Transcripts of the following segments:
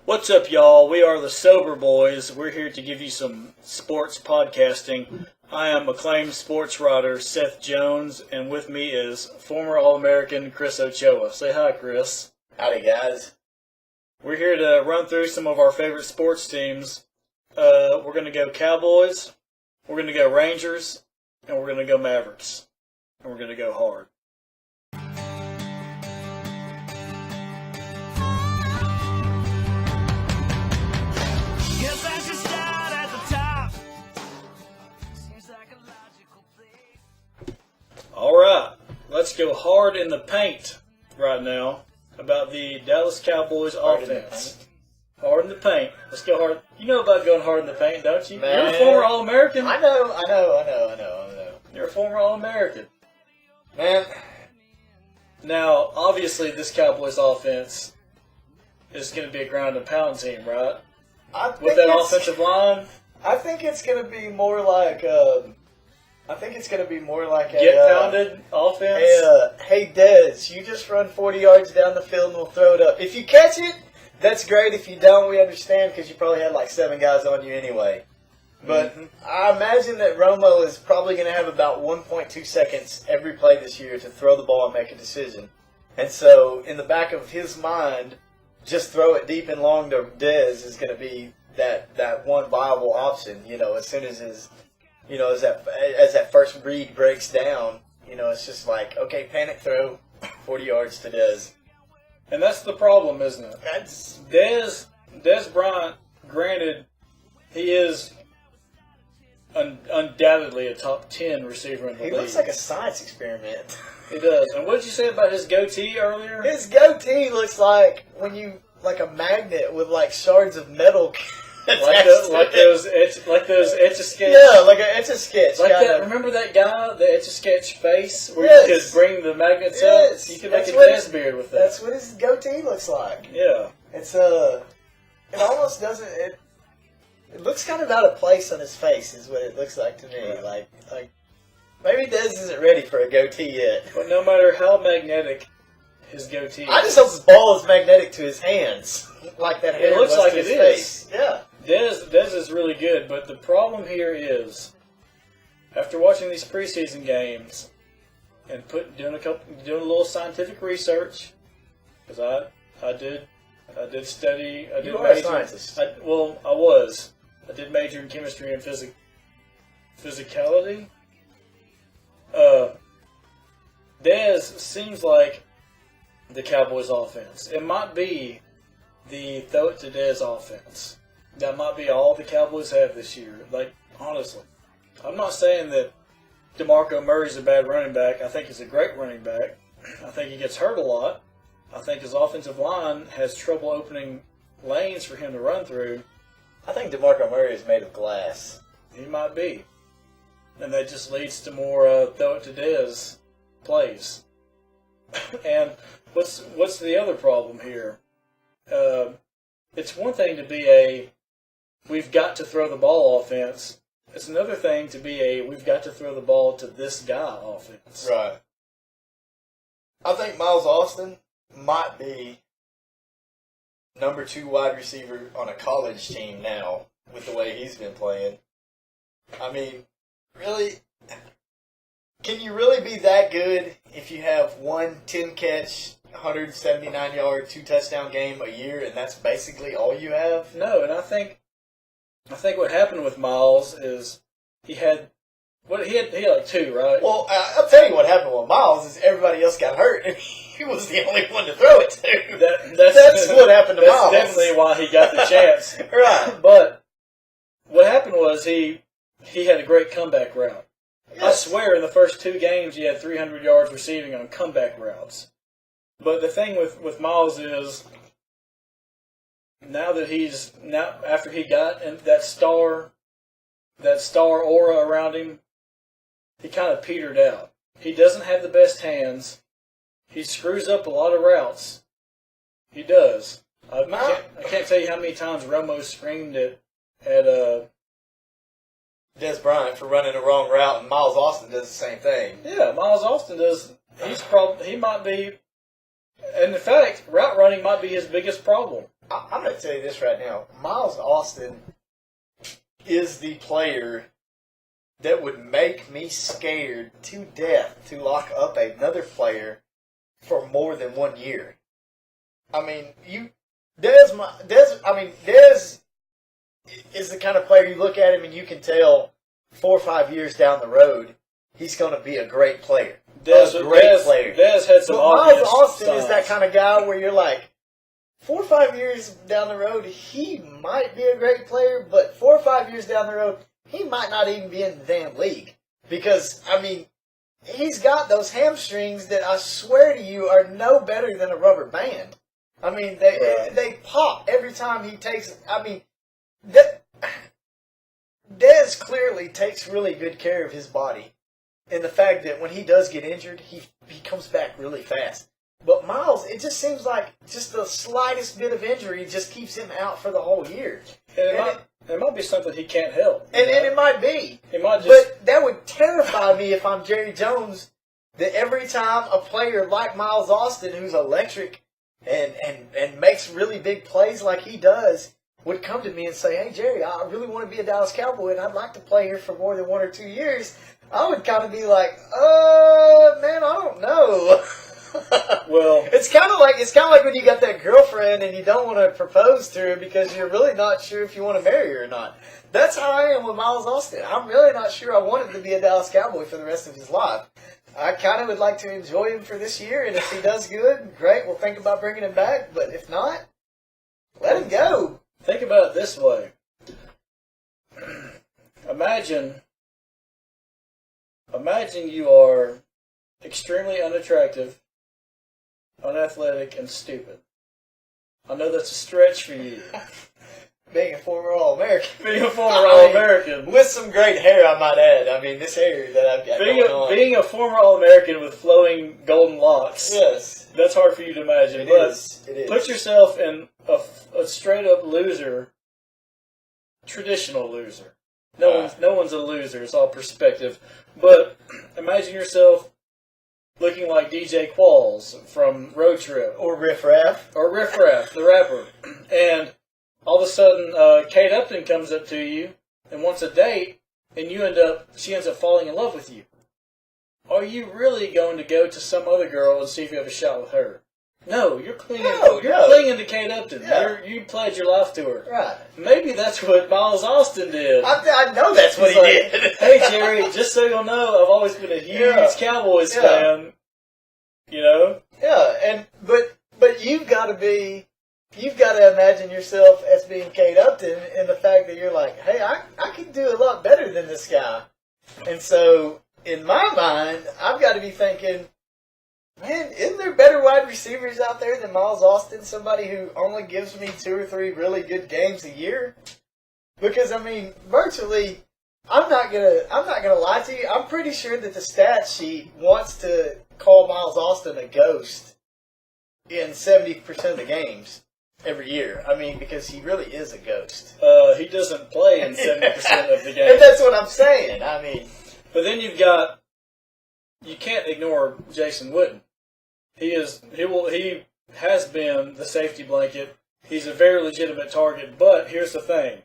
What's up, y'all? We are the Sober Boys. We're here to give you some sports podcasting. I am acclaimed sports writer Seth Jones, and with me is former All-American Chris Ochoa. Say hi, Chris. Howdy, guys. We're here to run through some of our favorite sports teams. We're going to go Cowboys, we're going to go Rangers, and we're going to go Mavericks. And we're going to go hard. Alright, let's go hard in the paint right now about the Dallas Cowboys offense. Hard in the paint. Let's go hard. You know about going hard in the paint, don't you? Man. You're a former All-American. I know. You're a former All-American. Man, Now, obviously, this Cowboys offense is going to be a ground and pound team, right? With that offensive line? I think it's going to be more like Get pounded offense? Hey, Dez, you just run 40 yards down the field and we'll throw it up. If you catch it, that's great. If you don't, we understand because you probably had like 7 guys on you anyway. But I imagine that Romo is probably going to have about 1.2 seconds every play this year to throw the ball and make a decision. And so, in the back of his mind, just throw it deep and long to Dez is going to be that one viable option. You know, as soon as as that first read breaks down, it's just like, okay, panic throw, 40 yards to Dez. And that's the problem, isn't it? That's Dez Bryant, granted, he is undoubtedly a top 10 receiver in the league. He looks like a science experiment. He does. And what did you say about his goatee earlier? His goatee looks like like a magnet with like shards of metal. like those Etch-a-Sketch. Yeah, like an Etch-a-Sketch. Like that. Remember that guy, the Etch-a-Sketch face, where you could bring the magnets up? You could make a Dez beard with that. That's what his goatee looks like. Yeah. It's it almost doesn't. It looks kind of out of place on his face, is what it looks like to me. Yeah. Like maybe Dez isn't ready for a goatee yet. But no matter how magnetic his goatee I just hope his ball is magnetic to his hands, like that hair. It looks was like to his it face. is. Yeah. Dez is really good, but the problem here is, after watching these preseason games and doing a little scientific research, because I did study. I did You are a scientist. I was. I did major in chemistry and physicality. Dez seems like the Cowboys offense. It might be the throw it to Dez offense. That might be all the Cowboys have this year. Like, honestly. I'm not saying that DeMarco Murray's a bad running back. I think he's a great running back. I think he gets hurt a lot. I think his offensive line has trouble opening lanes for him to run through. I think DeMarco Murray is made of glass. He might be. And that just leads to more throw it to Dez plays. And what's the other problem here? It's one thing to be we've got to throw the ball offense. It's another thing to be we've got to throw the ball to this guy offense. Right. I think Miles Austin might be number 2 wide receiver on a college team now with the way he's been playing. I mean, really, can you really be that good if you have one 10-catch, 179-yard, 2-touchdown game a year, and that's basically all you have? No, and I think what happened with Miles is he had like 2, right? Well, I'll tell you what happened with Miles is everybody else got hurt, and he was the only one to throw it to. That's what happened to Miles. That's definitely why he got the chance. Right. But what happened was he had a great comeback route. Yes. I swear in the first 2 games he had 300 yards receiving on comeback routes. But the thing with Miles is after he got that star aura around him, he kind of petered out. He doesn't have the best hands. He screws up a lot of routes. He does. I can't tell you how many times Romo screamed at Dez Bryant for running the wrong route, and Miles Austin does the same thing. Yeah, Miles Austin does. He might be And in fact, route running might be his biggest problem. I'm going to tell you this right now. Miles Austin is the player that would make me scared to death to lock up another player for more than 1 year. I mean, Dez is the kind of player you look at him and you can tell 4 or 5 years down the road he's going to be a great player. Dez had some obvious Miles Austin signs. is that kind of guy where you're like, 4 or 5 years down the road, he might be a great player, but 4 or 5 years down the road, he might not even be in the damn league. Because, I mean, he's got those hamstrings that I swear to you are no better than a rubber band. I mean, they pop every time he takes. I mean, Dez clearly takes really good care of his body. And the fact that when he does get injured, he comes back really fast. But Miles, it just seems like just the slightest bit of injury just keeps him out for the whole year. And it might be something he can't help. And it might be. It might just, but that would terrify me if I'm Jerry Jones, that every time a player like Miles Austin, who's electric and makes really big plays like he does, would come to me and say, hey, Jerry, I really want to be a Dallas Cowboy and I'd like to play here for more than 1 or 2 years. I would kind of be like, man, I don't know. Well, it's kind of like when you got that girlfriend and you don't want to propose to her because you're really not sure if you want to marry her or not. That's how I am with Miles Austin. I'm really not sure I want him to be a Dallas Cowboy for the rest of his life. I kind of would like to enjoy him for this year, and if he does good, great, we'll think about bringing him back. But if not, let him go. Think about it this way. Imagine you are extremely unattractive, unathletic, and stupid. I know that's a stretch for you. Being a former All-American. Being a former All-American. With some great hair, I might add. I mean, this hair that I've got going on. Being a former All-American with flowing golden locks. Yes. That's hard for you to imagine. It is. Put yourself in a straight-up loser, traditional loser. No one's a loser. It's all perspective. But imagine yourself looking like DJ Qualls from Road Trip. Or Riff Raff. Or Riff Raff, the rapper. And all of a sudden, Kate Upton comes up to you and wants a date, and she ends up falling in love with you. Are you really going to go to some other girl and see if you have a shot with her? No, you're clinging. You're clinging to Kate Upton. Yeah. You pledged your life to her. Right. Maybe that's what Miles Austin did. I know that's what he did. Hey Jerry, just so you'll know, I've always been a huge Cowboys fan. You know. Yeah, but you've got to imagine yourself as being Kate Upton, and the fact that you're like, hey, I can do a lot better than this guy, and so in my mind, I've got to be thinking, man, isn't there better wide receivers out there than Miles Austin? Somebody who only gives me 2 or 3 really good games a year? Because I mean, virtually, I'm not gonna lie to you. I'm pretty sure that the stat sheet wants to call Miles Austin a ghost in 70% of the games every year. I mean, because he really is a ghost. He doesn't play in 70% of the games. And that's what I'm saying. I mean, but then you can't ignore Jason Witten. He has been the safety blanket. He's a very legitimate target, but here's the thing.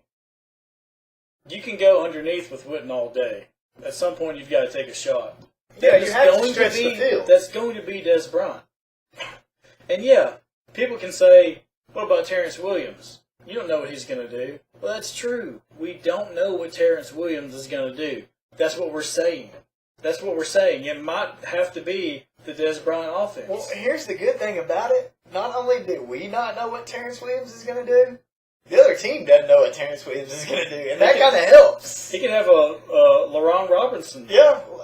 You can go underneath with Witten all day. At some point, you've got to take a shot. Yeah, you have to stretch the field. That's going to be Des Bryant. And yeah, people can say, what about Terrence Williams? You don't know what he's going to do. Well, that's true. We don't know what Terrence Williams is going to do. That's what we're saying. It might have to be the Des Bryant offense. Well, here's the good thing about it. Not only do we not know what Terrence Williams is going to do, the other team doesn't know what Terrence Williams is going to do, and that kind of helps. He can have a LaRon Robinson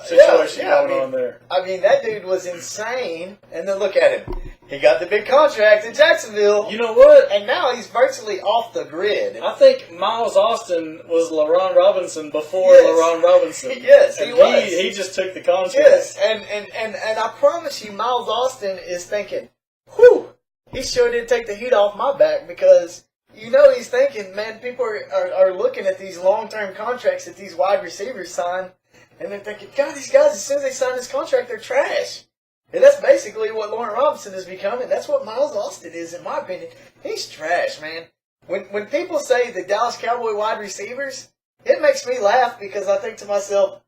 situation going on there. I mean, that dude was insane, and then look at him. He got the big contract in Jacksonville. You know what? And now he's virtually off the grid. I think Miles Austin was LaRon Robinson before LaRon Robinson. Yes, he was. He just took the contract. Yes, and I promise you, Miles Austin is thinking, whew, he sure did take the heat off my back, because you know he's thinking, man, people are looking at these long-term contracts that these wide receivers sign, and they're thinking, God, these guys, as soon as they sign this contract, they're trash. And that's basically what Lauren Robinson is becoming. That's what Miles Austin is, in my opinion. He's trash, man. When people say the Dallas Cowboy wide receivers, it makes me laugh because I think to myself,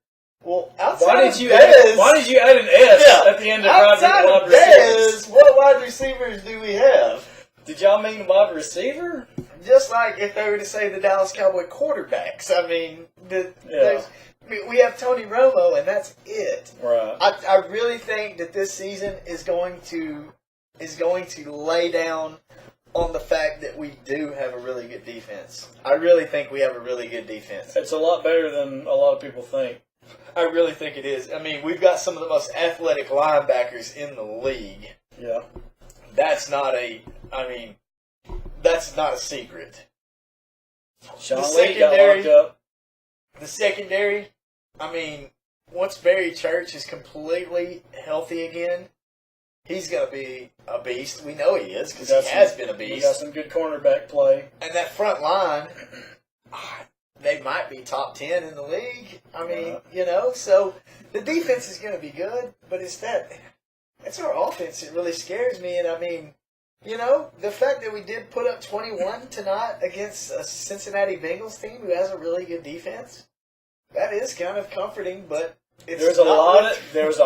well, outside why did you add an S at the end of wide receivers? What wide receivers do we have? Did y'all mean wide receiver? Just like if they were to say the Dallas Cowboy quarterbacks. I mean, we have Tony Romo, and that's it. Right. I really think that this season is going to lay down on the fact that we do have a really good defense. I really think we have a really good defense. It's a lot better than a lot of people think. I really think it is. I mean, we've got some of the most athletic linebackers in the league. Yeah. That's not a secret. Sean Lee got locked up. The secondary, I mean, once Barry Church is completely healthy again, he's going to be a beast. We know he is because he has been a beast. He got some good cornerback play. And that front line, they might be top 10 in the league. I mean, so the defense is going to be good, but it's our offense that really scares me. And I mean, the fact that we did put up 21 tonight against a Cincinnati Bengals team who has a really good defense, that is kind of comforting, but there was a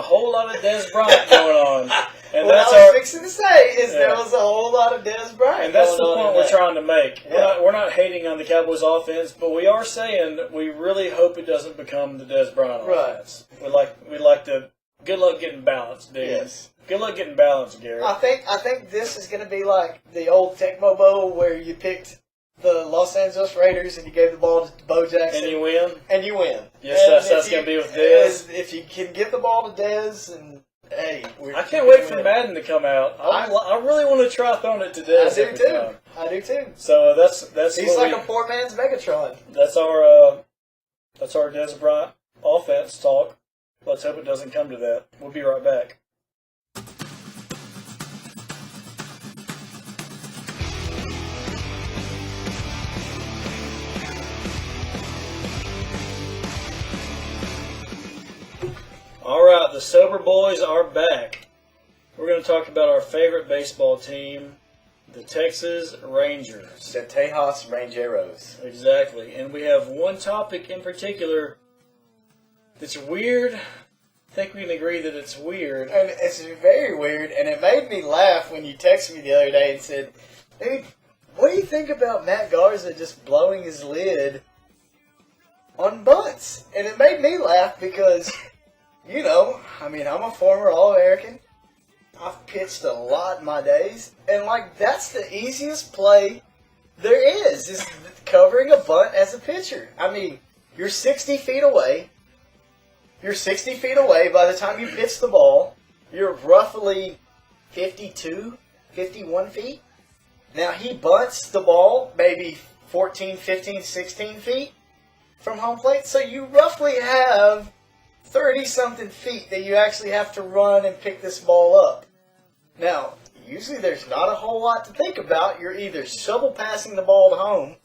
whole lot of Dez Bryant going on. And what I was fixing to say is there was a whole lot of Dez Bryant. And that's the point we're trying to make. We're not hating on the Cowboys offense, but we are saying we really hope it doesn't become the Dez Bryant offense. We'd like to. Good luck getting balanced, dude. Yes. Good luck getting balanced, Garrett. I think this is going to be like the old Tecmo Bowl where you picked the Los Angeles Raiders and you gave the ball to Bo Jackson. And you win? And you win. Yes, that's going to be with Dez. If you can give the ball to Dez and, hey. I can't wait for Madden to come out. I really want to try throwing it to Dez. I do too. So that's he's like a poor man's Megatron. That's our Dez Bryant offense talk. Let's hope it doesn't come to that. We'll be right back. All right, the Sober Boys are back. We're going to talk about our favorite baseball team, the Texas Rangers. The Tejas Rangeros. Exactly. And we have one topic in particular that's weird. I think we can agree that it's weird. And it's very weird, and it made me laugh when you texted me the other day and said, "Dude, what do you think about Matt Garza just blowing his lid on bunts?" And it made me laugh because, I'm a former All-American. I've pitched a lot in my days, and that's the easiest play there is covering a bunt as a pitcher. I mean, you're 60 feet away. You're 60 feet away by the time you pitch the ball. You're roughly 52, 51 feet. Now, he bunts the ball maybe 14, 15, 16 feet from home plate. So you roughly have 30-something feet that you actually have to run and pick this ball up. Now, usually there's not a whole lot to think about. You're either shovel passing the ball to home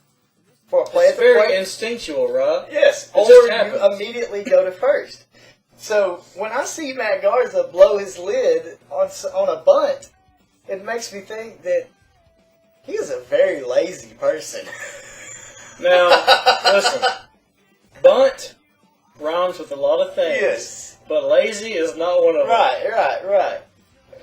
for a play at the plate. It's very instinctual, right? Yes, or you immediately go to first. So when I see Matt Garza blow his lid on a bunt, it makes me think that he is a very lazy person. Now, listen, bunt rhymes with a lot of things. Yes. But lazy is not one of them. Right.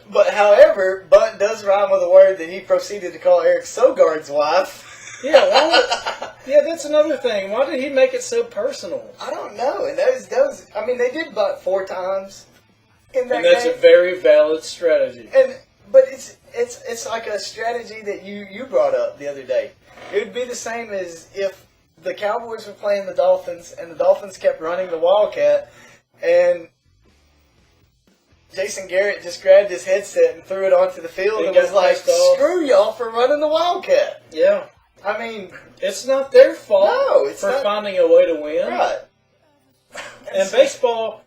But however, bunt does rhyme with a word that he proceeded to call Eric Sogard's wife. Yeah, that's another thing. Why did he make it so personal? I don't know. And those they did bunt 4 times in that game. And that's a very valid strategy. But it's like a strategy that you brought up the other day. It would be the same as if the Cowboys were playing the Dolphins and the Dolphins kept running the Wildcat and Jason Garrett just grabbed his headset and threw it onto the field and was like, "Screw y'all for running the Wildcat." Yeah. I mean, it's not their fault for finding a way to win. Right. And baseball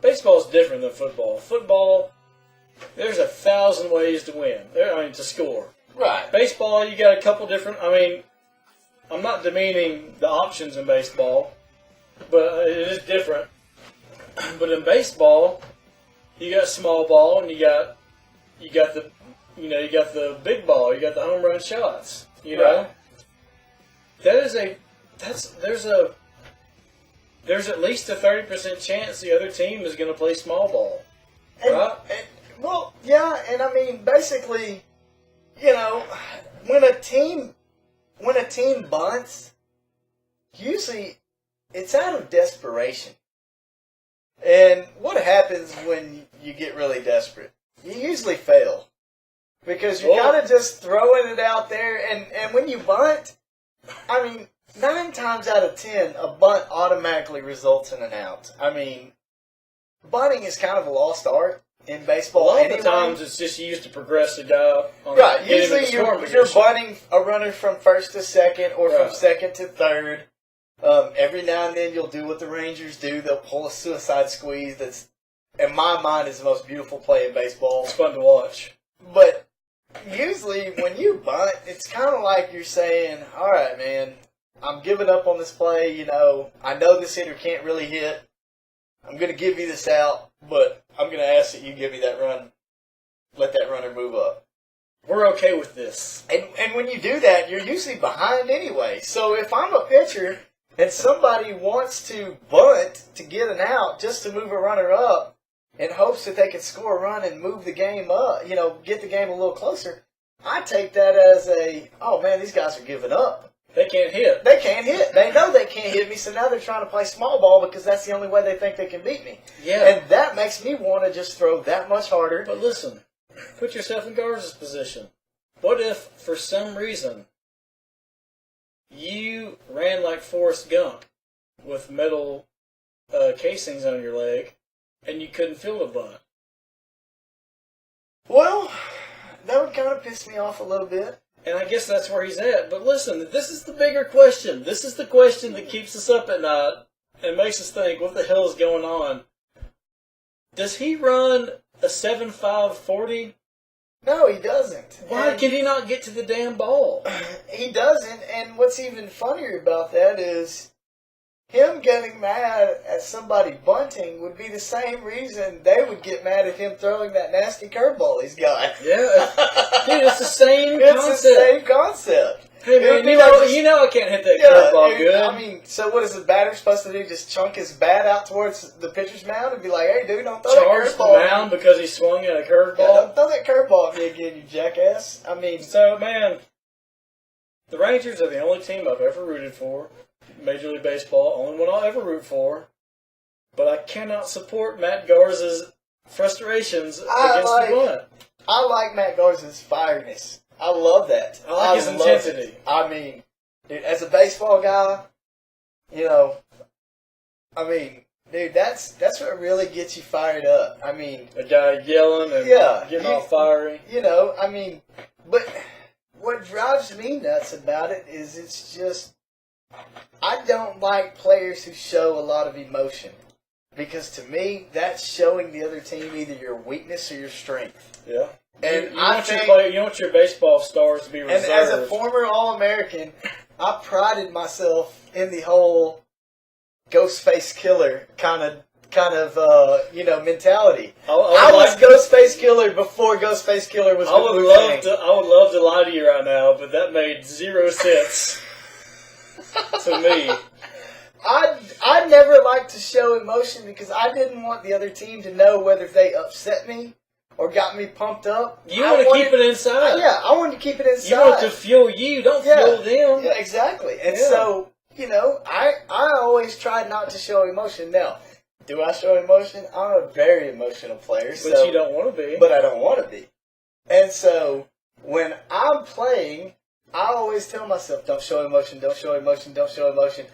is different than football. Football, there's 1,000 ways to win. To score. Right. Baseball, you got a couple different. I'm not demeaning the options in baseball, but it is different. But in baseball, you got small ball, and you got the big ball. You got the home run shots. You know, there's at least a 30% chance the other team is going to play small ball. Right? And I mean, basically, you know, when a team bunts, usually it's out of desperation. And what happens when you get really desperate? You usually fail. Because you're kind of just throwing it out there, and when you bunt, I mean, 9 times out of 10, a bunt automatically results in an out. I mean, bunting is kind of a lost art in baseball. A lot of the times it's just used to progress the guy. Right, usually you're bunting a runner from first to second or from second to third. Every now and then you'll do what the Rangers do. They'll pull a suicide squeeze that's, in my mind, is the most beautiful play in baseball. It's fun to watch. But usually when you bunt, it's kind of like you're saying, all right, man, I'm giving up on this play. You know, I know this hitter can't really hit. I'm going to give you this out, but I'm going to ask that you give me that run. Let that runner move up. We're okay with this. And when you do that, you're usually behind anyway. So if I'm a pitcher and somebody wants to bunt to get an out just to move a runner up in hopes that they can score a run and move the game up, you know, get the game a little closer, I take that as oh man, these guys are giving up. They can't hit. They can't hit. They know they can't hit me, so now they're trying to play small ball because that's the only way they think they can beat me. Yeah. And that makes me want to just throw that much harder. But listen, put yourself in Garza's position. What if, for some reason, you ran like Forrest Gump with metal casings on your leg and you couldn't field a bunt? Well, that would kind of piss me off a little bit. And I guess that's where he's at. But listen, this is the bigger question. This is the question that keeps us up at night and makes us think, what the hell is going on? Does he run a 7.5 40? No, he doesn't. Why can he not get to the damn ball? He doesn't, and what's even funnier about that is him getting mad at somebody bunting would be the same reason they would get mad at him throwing that nasty curveball he's got. Yeah, dude, it's the same It's concept. the same concept. Hey man, you know I can't hit that curveball good. I mean, so what is the batter supposed to do? Just chunk his bat out towards the pitcher's mound and be like, "Hey, dude, don't throw that curveball." Charge the mound because he swung at a curveball. Yeah, don't throw that curveball at me again, you jackass. I mean, so man, the Rangers are the only team I've ever rooted for. Major League Baseball, only one I'll ever root for. But I cannot support Matt Garza's frustrations against the bunt. I like Matt Garza's fireness. I love that. I like his intensity. I mean, dude, as a baseball guy, you know, I mean, dude, that's what really gets you fired up. I mean, a guy yelling and getting all fiery. You know, I mean, but what drives me nuts about it is it's just, I don't like players who show a lot of emotion. Because to me, that's showing the other team either your weakness or your strength. Yeah. And you want your baseball stars to be reserved. And as a former All-American, I prided myself in the whole Ghostface Killer kind of mentality. I was Ghostface Killer before Ghostface Killer was. I would love to lie to you right now, but that made 0 sense to me. I never liked to show emotion because I didn't want the other team to know whether they upset me or got me pumped up. You want to keep it inside. Yeah, I wanted to keep it inside. You want to fuel you, don't fuel them. Yeah, exactly. And so, you know, I always tried not to show emotion. Now, do I show emotion? I'm a very emotional player. But you don't want to be. But I don't want to be. And so, when I'm playing, I always tell myself, don't show emotion, don't show emotion, don't show emotion.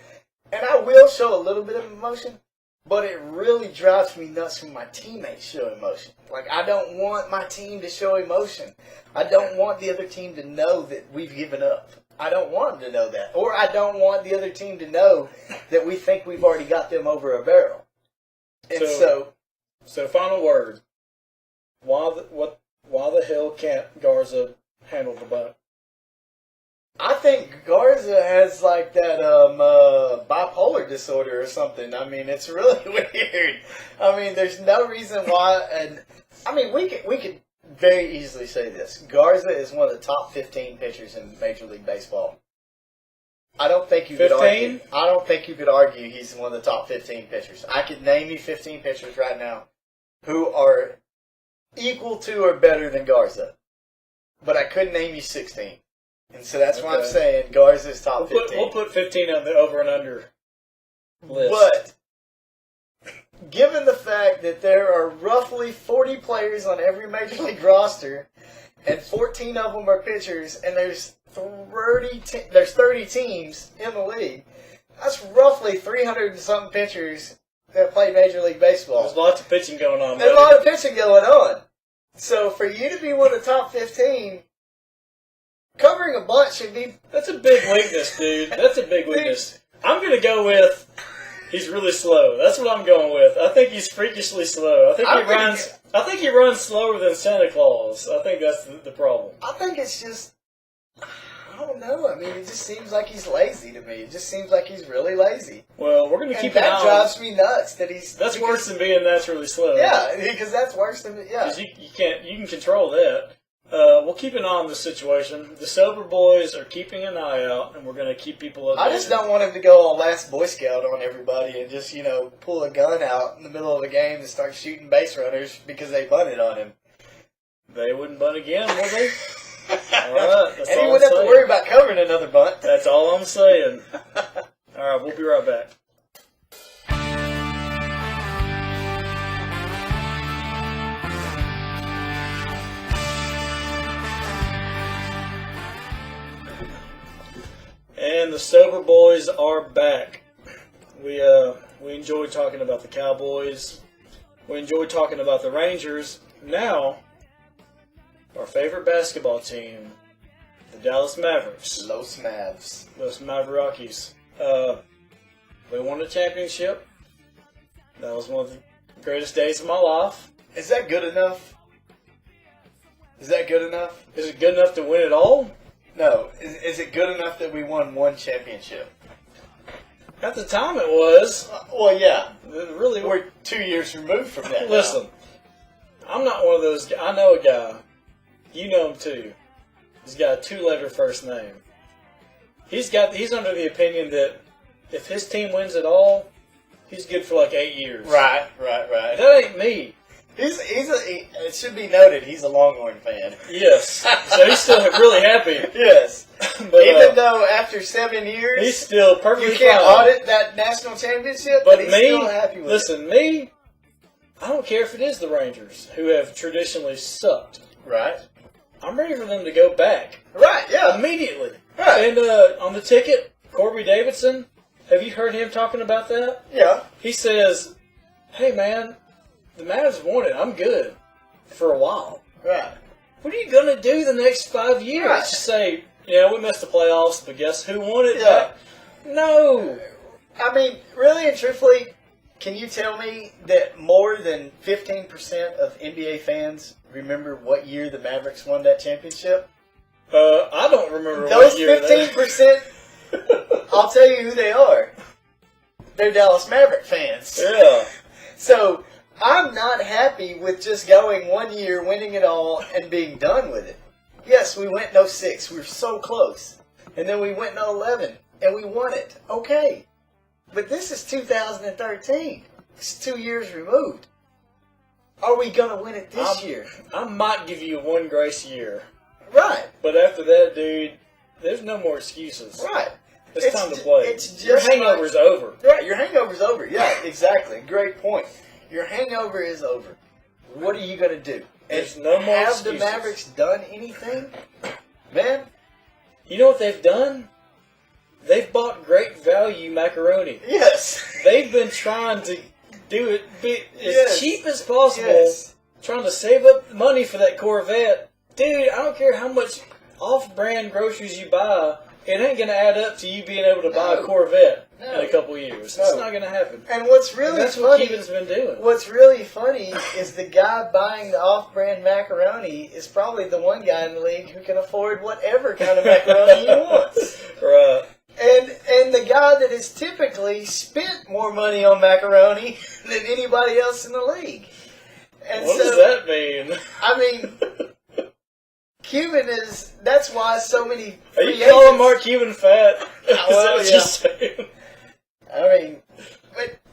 And I will show a little bit of emotion, but it really drives me nuts when my teammates show emotion. Like, I don't want my team to show emotion. I don't want the other team to know that we've given up. I don't want them to know that. Or I don't want the other team to know that we think we've already got them over a barrel. And so final word. Why the hell can't Garza handle the bunt? I think Garza has like that bipolar disorder or something. I mean, it's really weird. I mean, there's no reason why. And I mean, we could very easily say this: Garza is one of the top 15 pitchers in Major League Baseball. I don't think you could argue. I don't think you could argue he's one of the top 15 pitchers. I could name you 15 pitchers right now who are equal to or better than Garza, but I couldn't name you 16. And so that's why I'm saying Garza's top 15. We'll put 15 on the over and under list. But given the fact that there are roughly 40 players on every Major League roster, and 14 of them are pitchers, and there's 30 teams in the league, that's roughly 300 and something pitchers that play Major League Baseball. There's lots of pitching going on. There's a lot of pitching going on. So for you to be one of the top 15, covering a bunt should be... That's a big weakness, dude. That's a big weakness. I'm going to go with he's really slow. That's what I'm going with. I think he's freakishly slow. I think he runs slower than Santa Claus. I think that's the problem. I think it's just... I don't know. I mean, it just seems like he's lazy to me. It just seems like he's really lazy. Well, we're going to keep an eye on... That drives me nuts that he's... That's worse than being naturally slow. Yeah, because that's worse than... Yeah. Because you can control that. We'll keep an eye on the situation. The sober boys are keeping an eye out, and we're going to keep people updated. I just don't want him to go all last Boy Scout on everybody and just, pull a gun out in the middle of a game and start shooting base runners because they bunted on him. They wouldn't bunt again, would they? All right. That's and all he wouldn't have to worry about covering another bunt. That's all I'm saying. All right, we'll be right back. And the sober boys are back. We enjoyed talking about the Cowboys. We enjoyed talking about the Rangers. Now, our favorite basketball team, the Dallas Mavericks. Los Mavs. Los Mavericks. They won a championship. That was one of the greatest days of my life. Is that good enough? Is that good enough? Is it good enough to win it all? No. Is it good enough that we won one championship? At the time it was. Well, yeah. Really, we're 2 years removed from that. Listen, I'm not one of those guys. I know a guy. You know him too. He's got a 2-letter first name. He's under the opinion that if his team wins it all, he's good for like 8 years. Right. That ain't me. It should be noted, he's a Longhorn fan. Yes. So he's still really happy. Yes. But, even though after 7 years, he's still perfectly you can't fine. audit that national championship, but he's me, still happy with listen, me, I don't care if it is the Rangers, who have traditionally sucked. Right. I'm ready for them to go back. Right, yeah. Immediately. Right. And on the ticket, Corby Davidson, have you heard him talking about that? Yeah. He says, hey man, the Mavs won it. I'm good. For a while. Right. What are you going to do the next 5 years? Right. Just say, we missed the playoffs, but guess who won it? Yeah. No. I mean, really and truthfully, can you tell me that more than 15% of NBA fans remember what year the Mavericks won that championship? I don't remember those what year. Those 15%, I'll tell you who they are. They're Dallas Maverick fans. Yeah. So, I'm not happy with just going 1 year, winning it all, and being done with it. Yes, we went in 06. We were so close. And then we went in 11, and we won it. Okay. But this is 2013. It's 2 years removed. Are we going to win it this year? I might give you one grace year. Right. But after that, dude, there's no more excuses. Right. It's time to play. It's your just hangover's over. Right, your hangover's over. Yeah, exactly. Great point. Your hangover is over. What are you going to do? There's no more Have excuses. the Mavericks done anything? Man. You know what they've done? They've bought great value macaroni. Yes. They've been trying to do it as cheap as possible. Yes. Trying to save up money for that Corvette. Dude, I don't care how much off-brand groceries you buy. It ain't going to add up to you being able to buy a Corvette in a couple years. It's not going to happen. And what's really that's funny, what Keegan's been doing. What's really funny is the guy buying the off-brand macaroni is probably the one guy in the league who can afford whatever kind of macaroni he wants. has typically spent more money on macaroni than anybody else in the league. And what does that mean? I mean, Cuban is. That's why so many. Are you calling Mark Cuban fat? Well, Is that what you're saying? I mean,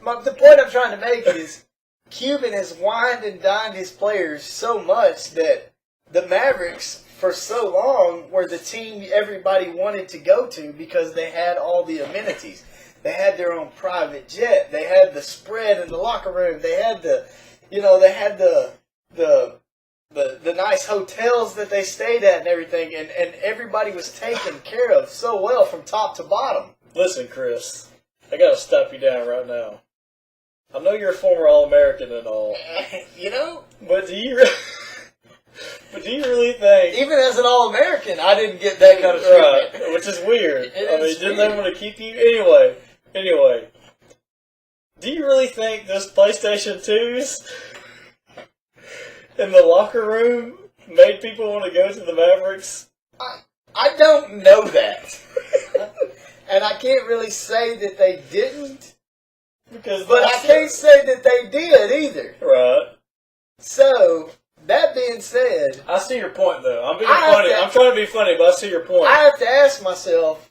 but the point I'm trying to make is Cuban has wined and dined his players so much that the Mavericks, for so long, were the team everybody wanted to go to because they had all the amenities. They had their own private jet. They had the spread in the locker room. They had the nice hotels that they stayed at and everything, and everybody was taken care of so well from top to bottom. Listen, Chris, I gotta stop you down right now. I know you're a former All-American and all, but do you really think... Even as an All-American, I didn't get that kind of treatment. Right, which is weird. Didn't they weird. want to keep you... Anyway. Do you really think those PlayStation 2s in the locker room made people want to go to the Mavericks? I don't know that. And I can't really say that they didn't. But I can't say that they did either. Right. So, that being said... I see your point, though. I'm being funny. I'm trying to be funny, but I see your point. I have to ask myself,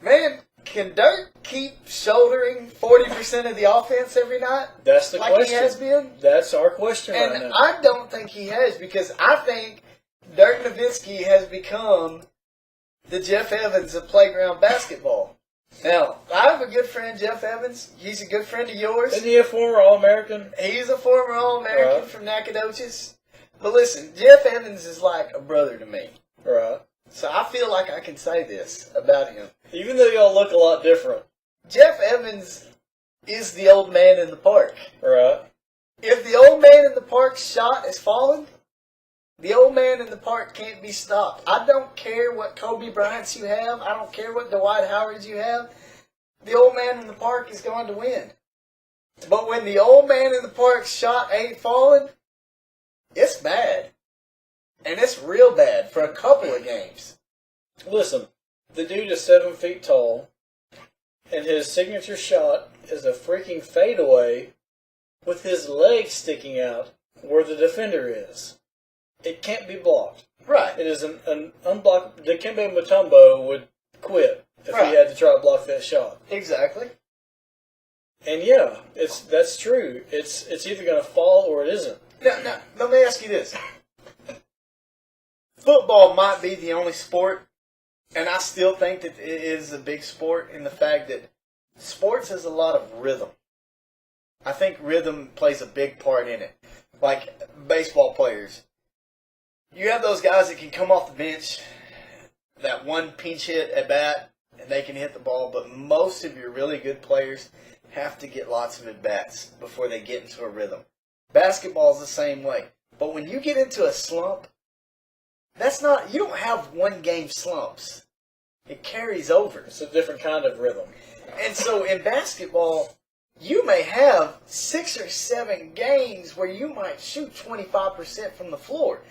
man, can Dirk keep shouldering 40% of the offense every night? That's the question. Like he has been? That's our question right now. And I don't think he has, because I think Dirk Nowitzki has become the Jeff Evans of playground basketball. Now, I have a good friend, Jeff Evans. He's a good friend of yours. Isn't he a former All-American? He's a former All-American from Nacogdoches. But listen, Jeff Evans is like a brother to me. Right. So I feel like I can say this about him. Even though y'all look a lot different. Jeff Evans is the old man in the park. Right. If the old man in the park's shot is falling, the old man in the park can't be stopped. I don't care what Kobe Bryants you have. I don't care what Dwight Howards you have. The old man in the park is going to win. But when the old man in the park's shot ain't falling, it's bad. And it's real bad for a couple of games. Listen, the dude is 7 feet tall, and his signature shot is a freaking fadeaway with his leg sticking out where the defender is. It can't be blocked. Right. It is an unblocked... Dikembe Mutombo would quit if he had to try to block that shot. Exactly. And yeah, that's true. It's either going to fall or it isn't. Now, let me ask you this. Football might be the only sport, and I still think that it is a big sport in the fact that sports has a lot of rhythm. I think rhythm plays a big part in it. Like baseball players. You have those guys that can come off the bench, that one pinch hit at bat, and they can hit the ball, but most of your really good players have to get lots of at-bats before they get into a rhythm. Basketball is the same way. But when you get into a slump, you don't have one-game slumps. It carries over. It's a different kind of rhythm. And so in basketball, you may have 6 or 7 games where you might shoot 25% from the floor.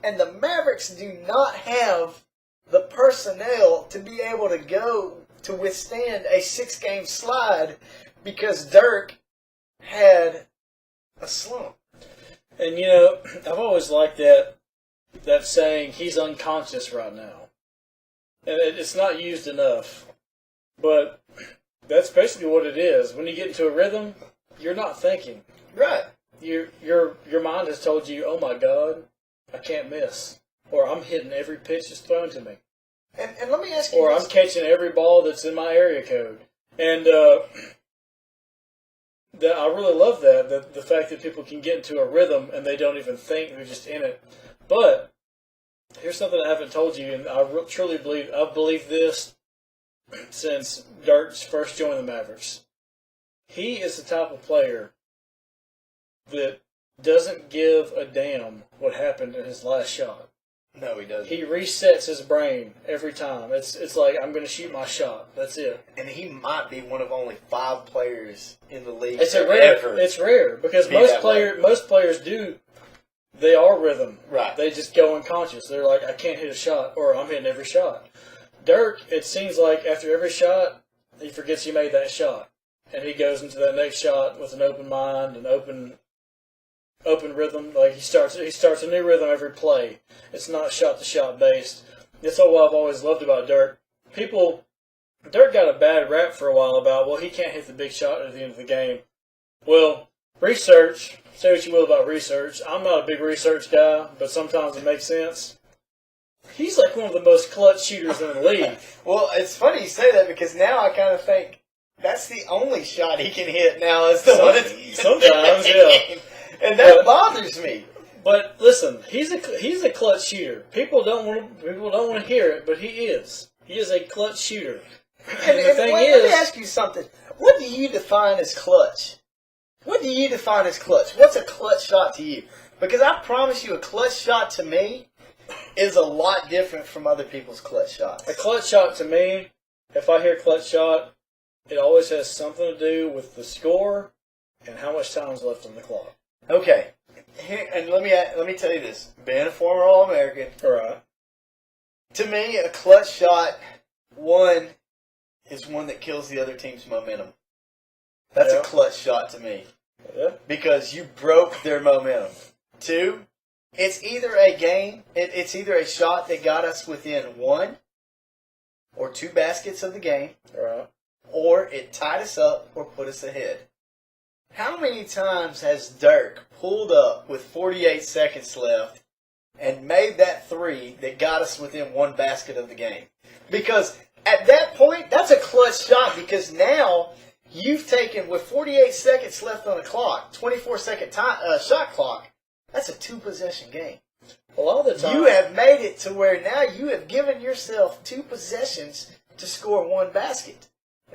And the Mavericks do not have the personnel to be able to go to withstand a 6-game slide because Dirk had a slump. And I've always liked that saying, he's unconscious right now. And it's not used enough. But that's basically what it is. When you get into a rhythm, you're not thinking. Right. Your mind has told you, oh my God, I can't miss. Or I'm hitting every pitch that's thrown to me. And let me ask you Or this. I'm catching every ball that's in my area code. And I really love that, the fact that people can get into a rhythm and they don't even think, they're just in it. But here's something I haven't told you, and I truly believe, I've believed this since Dirk first joined the Mavericks. He is the type of player that doesn't give a damn what happened in his last shot. No, he doesn't. He resets his brain every time. It's like, I'm going to shoot my shot. That's it. And he might be one of only 5 players in the league. It's rare because most players do. They are rhythm. Right. They just go unconscious. They're like, I can't hit a shot, or I'm hitting every shot. Dirk, it seems like after every shot, he forgets he made that shot. And he goes into that next shot with an open mind and open rhythm. Like he starts a new rhythm every play. It's not shot-to-shot based. That's what I've always loved about Dirk. Dirk got a bad rap for a while about, well, he can't hit the big shot at the end of the game. Well, research, say what you will about research. I'm not a big research guy, but sometimes it makes sense. He's like one of the most clutch shooters in the league. Well, it's funny you say that because now I kind of think that's the only shot he can hit now is the one that's sometimes, yeah. And that bothers me. But listen, he's a clutch shooter. People don't want to hear it, but he is. He is a clutch shooter. And the thing is, let me ask you something. What do you define as clutch? What do you define as clutch? What's a clutch shot to you? Because I promise you, a clutch shot to me is a lot different from other people's clutch shots. A clutch shot to me, if I hear clutch shot, it always has something to do with the score and how much time is left on the clock. Okay, and let me tell you this: being a former All-American, right? To me, a clutch shot, one, is one that kills the other team's momentum. That's a clutch shot to me. Yeah. Because you broke their momentum. Two, it's either it's either a shot that got us within 1 or 2 baskets of the game, right, or it tied us up or put us ahead. How many times has Dirk pulled up with 48 seconds left and made that 3 that got us within 1 basket of the game? Because at that point, that's a clutch shot because now you've taken, with 48 seconds left on the clock, 24-second shot clock, that's a 2-possession game. A lot of the time, you have made it to where now you have given yourself 2 possessions to score 1 basket.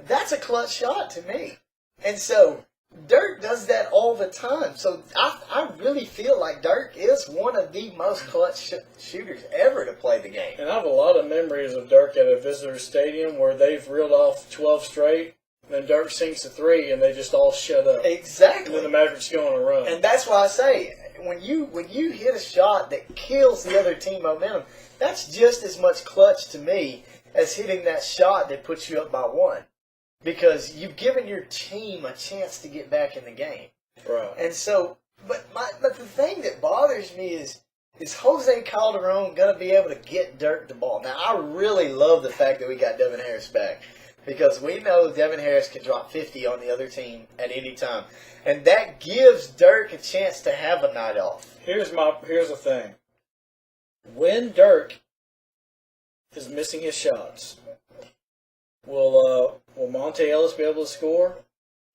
That's a clutch shot to me. And so Dirk does that all the time. So I really feel like Dirk is one of the most clutch shooters ever to play the game. And I have a lot of memories of Dirk at a visitor stadium where they've reeled off 12 straight, and then Dirk sinks a 3, and they just all shut up. Exactly. And then the Mavericks go on a run. And that's why I say, when you hit a shot that kills the other team momentum, that's just as much clutch to me as hitting that shot that puts you up by 1. Because you've given your team a chance to get back in the game. Right. And so, but the thing that bothers me is Jose Calderon going to be able to get Dirk the ball? Now, I really love the fact that we got Devin Harris back. Because we know Devin Harris can drop 50 on the other team at any time. And that gives Dirk a chance to have a night off. Here's the thing. When Dirk is missing his shots, will Monte Ellis be able to score?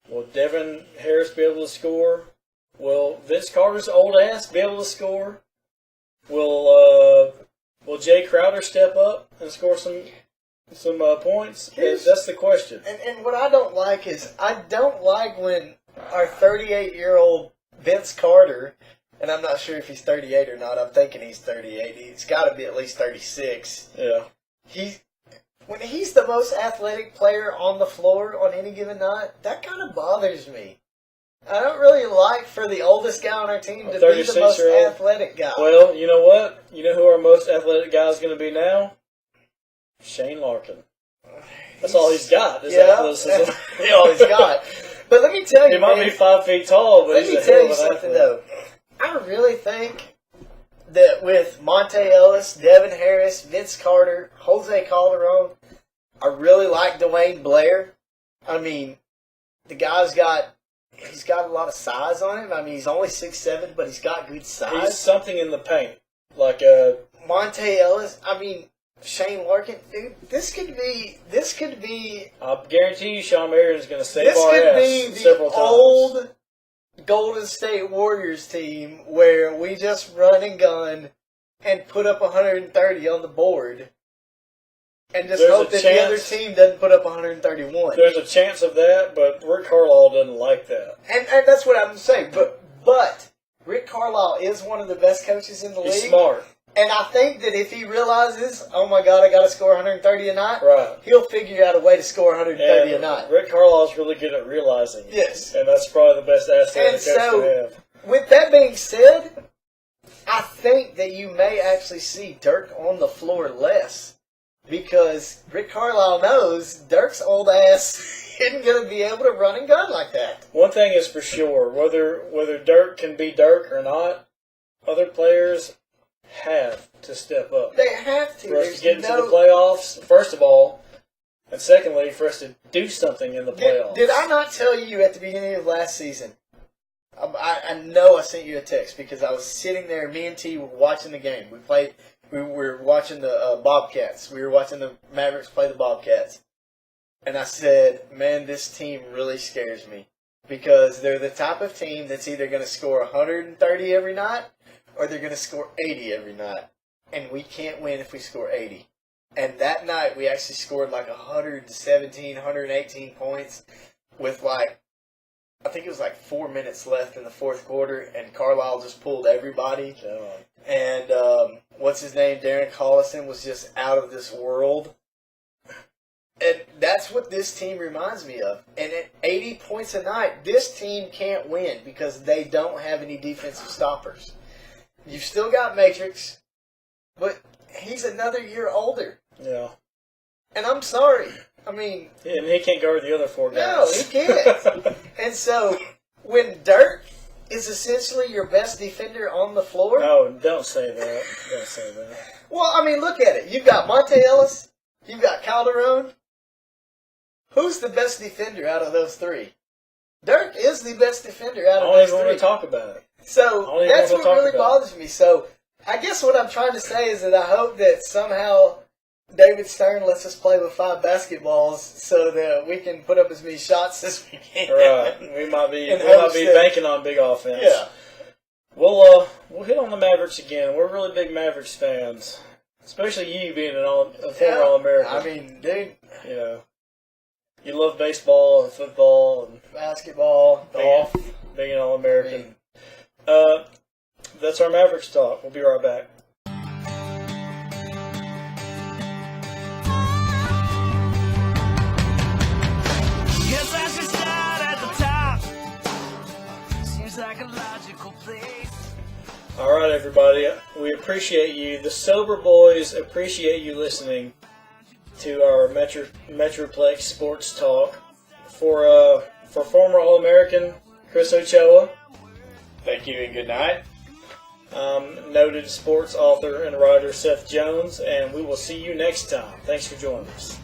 Will Devin Harris be able to score? Will Vince Carter's old ass be able to score? Will Jay Crowder step up and score some points? That's the question. And what I don't like is, I don't like when our 38-year-old Vince Carter, and I'm not sure if he's 38 or not, I'm thinking he's 38, he's got to be at least 36. Yeah. When he's the most athletic player on the floor on any given night, that kind of bothers me. I don't really like for the oldest guy on our team to be the most athletic guy. Well, you know what? You know who our most athletic guy is going to be now? Shane Larkin. That's all he's got. Athleticism. He all he's got. But let me tell you, he might be 5 feet tall, but let me tell you something though. I really think that with Monte Ellis, Devin Harris, Vince Carter, Jose Calderon, I really like Dwayne Blair. I mean, the guy's got a lot of size on him. I mean, he's only 6'7", but he's got good size. He's something in the paint, like Monte Ellis. I mean, Shane Larkin, dude, this could be. I guarantee you, Sean Marion's going to save this our could ass be several the times. old Golden State Warriors team where we just run and gun and put up 130 on the board and just hope that the other team doesn't put up 131. There's a chance of that, but Rick Carlisle doesn't like that. And that's what I'm saying. But Rick Carlisle is one of the best coaches in the league. He's smart. And I think that if he realizes, oh my God, I got to score 130 a night, right, he'll figure out a way to score 130 a night. Rick Carlisle's really good at realizing it. Yes. And that's probably the best asset the coach can have. With that being said, I think that you may actually see Dirk on the floor less because Rick Carlisle knows Dirk's old ass isn't going to be able to run and gun like that. One thing is for sure, whether Dirk can be Dirk or not, other players have to step up. They have to. For us to get into the playoffs, first of all, and secondly, for us to do something in the playoffs. Did I not tell you at the beginning of last season? I know I sent you a text because I was sitting there. Me and T were watching the game. We were watching the Bobcats. We were watching the Mavericks play the Bobcats. And I said, man, this team really scares me. Because they're the type of team that's either going to score 130 every night or they're going to score 80 every night. And we can't win if we score 80. And that night we actually scored like 117, 118 points with I think it was 4 minutes left in the fourth quarter, and Carlisle just pulled everybody. And what's his name? Darren Collison was just out of this world. And that's what this team reminds me of. And at 80 points a night, this team can't win because they don't have any defensive stoppers. You've still got Matrix, but he's another year older. Yeah. And I'm sorry. I mean... Yeah, and he can't guard the other four guys. No, he can't. And so, when Dirk is essentially your best defender on the floor... No, don't say that. Don't say that. Well, I mean, look at it. You've got Monte Ellis. You've got Calderon. Who's the best defender out of those three? Dirk is the best defender out of those three. I don't even want to talk about it. So, that's what really bothers me. So, I guess what I'm trying to say is that I hope that somehow... David Stern lets us play with 5 basketballs so that we can put up as many shots as we can. Right. We might be banking on big offense. Yeah. We'll hit on the Mavericks again. We're really big Mavericks fans. Especially you being a former All-American. I mean, dude. You know, you love baseball and football and basketball, golf. Being an All-American. That's our Mavericks talk. We'll be right back. All right, everybody. We appreciate you. The Sober Boys appreciate you listening to our Metroplex Sports Talk. For former All-American Chris Ochoa. Thank you and good night. Noted sports author and writer Seth Jones, and we will see you next time. Thanks for joining us.